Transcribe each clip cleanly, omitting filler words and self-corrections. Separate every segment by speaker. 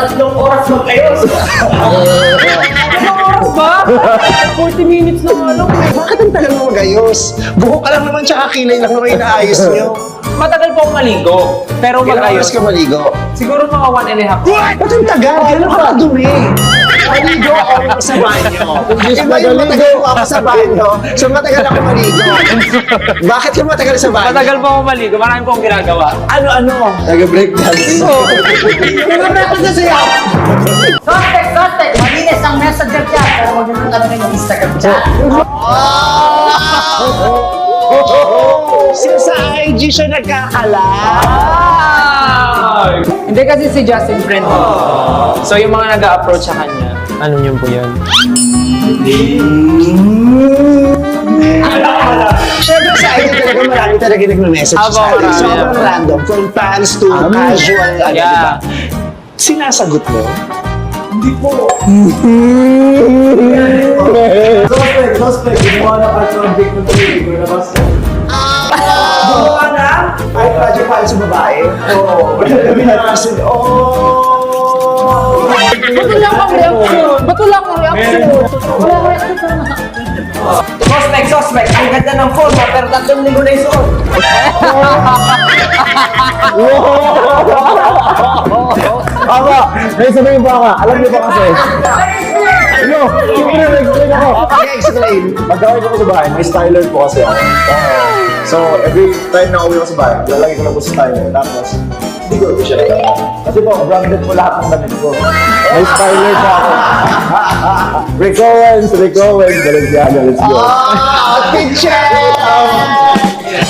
Speaker 1: 3 oras mag-ayos.
Speaker 2: 3 oras ba? 40 minutes na nga lang.
Speaker 3: Bakit ang tagal mo mag-ayos? Buhok ka lang naman tsaka kilay lang naman inaayos niyo.
Speaker 2: Matagal po akong maligo. Pero
Speaker 3: Ilang
Speaker 2: mag-ayos.
Speaker 3: oras ka maligo?
Speaker 2: Siguro mga 1.5 hours.
Speaker 3: Ba't ang tagal? Gano'n ka kadumi? Maligo ako sa banyo. Iba yung matagal ko ako sa banyo. So matagal ako maligo. Bakit ka matagal sa banyo?
Speaker 2: Matagal po akong maligo. Marami po akong ginagawa.
Speaker 3: Ano? Nag-breakdance. Nag-breakdance na siya.
Speaker 1: Suspect! Malinis ang messenger chat. Pero huwag nyo nang tanongin yung Instagram chat.
Speaker 3: So sa IG siya nagkakala.
Speaker 2: Hindi kasi si Justin friend ko. So yung mga nag-a-approach sa kanya, ano niyo po yun?
Speaker 3: Siyempre sa IG talaga marami talaga nag-message
Speaker 2: Aba,
Speaker 3: sa atin.
Speaker 2: marami.
Speaker 3: Sobrang random. From fans to casual. Ano,
Speaker 2: Yeah.
Speaker 3: diba? Sinasagot mo?
Speaker 1: Suspect! Gumawa na project ng tuloy ko na basta. Gumawa na?
Speaker 3: Ay, project para sa babae? Oo.
Speaker 2: Ba't wala kang reaction? Ba't wala kang reaction?
Speaker 1: Suspect! Ang ganda ng forma pero 3 linggo na yung suot.
Speaker 4: Aba, may sabihin pa ka. Alam niyo ba kasi? Ano? Siyempre, nag-explain ako.
Speaker 3: Okay, explain.
Speaker 4: Pagkawin ko sa bahay, may styler po kasi ako. So, every time na uwi ko sa bahay, lalagay ko lang po sa styler. Tapos, hindi ko siya nagkakaroon. Kasi po, branded po lahat ng damit ko. May styler po ako. Rick Owens, Balenciaga, let's go.
Speaker 3: Picture!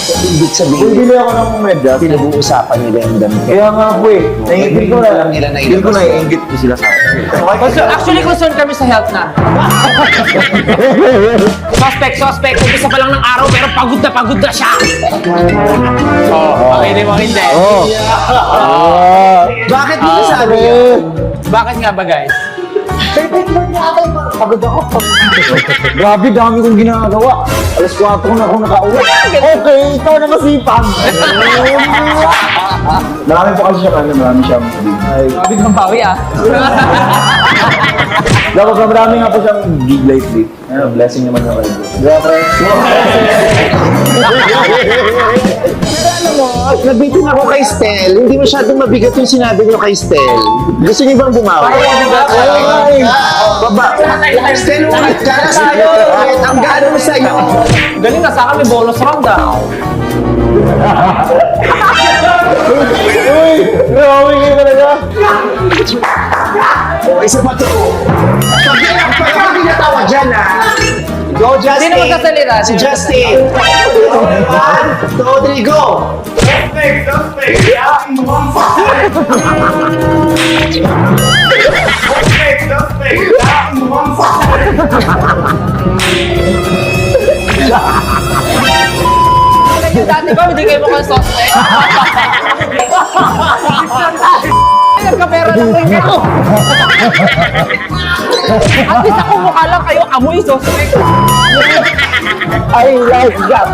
Speaker 3: Ibig sabihin,
Speaker 4: Bumili ako ng medyas.
Speaker 3: pinag-uusapan nila yung damit.
Speaker 4: Kaya nga po eh. Naiingit ko na.
Speaker 3: Alam nila na
Speaker 4: Hindi ko
Speaker 3: ilabas.
Speaker 4: naiingit ko sila sa akin.
Speaker 2: Actually, concerned kami sa health na. Suspect. Umpisa pa lang ng araw pero pagod na siya. Okay, di ba hindi?
Speaker 4: Oo.
Speaker 3: Bakit mo nasabi yun?
Speaker 2: Bakit nga ba guys?
Speaker 4: Pagod ako. Grabe, dami kong ginagawa. Alas 4 na ako nakauwi. Okay, ikaw na masipag. Marami po kasi siya marami siyang ay,
Speaker 2: Grabe kang bawi ah.
Speaker 4: dapat marami nga po siyang gig lately. Blessing naman yung kayo. Grabe.
Speaker 3: Pero alam mo, nabitin ako kay Stel. Hindi masyadong mabigat yung sinabi niyo kay Stel. Gusto niyo bang bumawi? Ay! Baba! Stel, ulit ka na sa'yo! Ang gano mo sa'yo!
Speaker 2: Galing na sa akin, may bonus round ah.
Speaker 4: Uy! Grabe kayo talaga.
Speaker 3: O, isa pa to. Pag hindi natawa dyan, ha? Go, Justin!
Speaker 2: Sino magsasalita?
Speaker 3: Si Justin! 1, 2, 3, go!
Speaker 2: Dati ba, hindi kayo mukhang suspect? Nagkapera lang rin kayo. At least ako mukha lang kayo, amoy suspect.
Speaker 4: I like that.